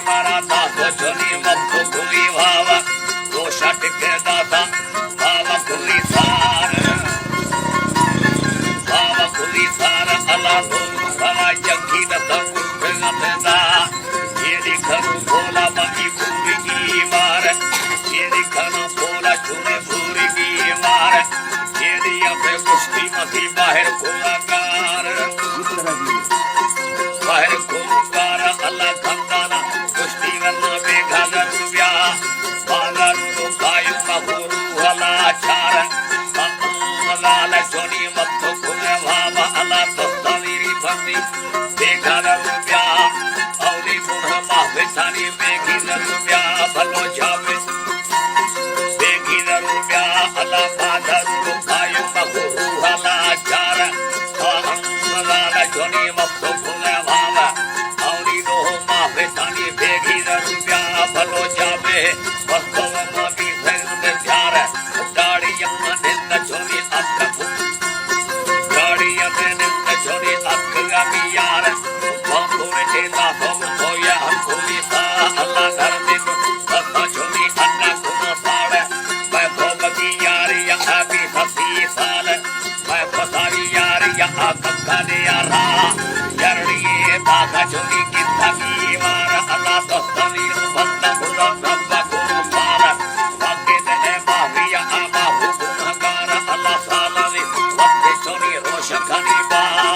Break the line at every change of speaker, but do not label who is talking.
मारा दातो चली मत खुली भावा गोशा टिके दाता भावा खुली सार अला तो सारा जगी दता गंदा ये दिखनु बोला बाकी पूरी की मार ये दिखनु बोला चुने पूरी की मार ये दिया पे कुश्ती मती बाहर गोलाकार अल्लाह खंदाना कुश्ती करना बेघा रुपया बागर तो कायु महूरू हला चार लाल चोनी मत खुले भावा अल्लाह तो तवीरी बंदी बेघा रुपया औरी मुह माफेसानी बेघी रुपया भलो जावे बेघी रुपया अल्लाह बागर तो कायु महूरू हला चार लाल चोनी मत खुले भावा औरी लोह माफेसानी बेघी रुपया भलो जावे वस्तव माबी संग प्यार दाड़ी यम्मा निंद चोनी छोरी अक्का भी यार बंदूर चेता हम होया हम कोई सा अल्लाह घर में सत्ता छोरी अन्ना गुना साड़ मैं भोगी यार या अभी सती साल मैं फसारी यार या अक्का दे यारा यारिये बागा छोरी कितना की मार अल्लाह तो तनीर बंदा बुरा रब्बा गुना साल बाके दे माफिया आमा हुकुमगार अल्लाह साला ने वक्ते छोरी रोशन खानी पूरी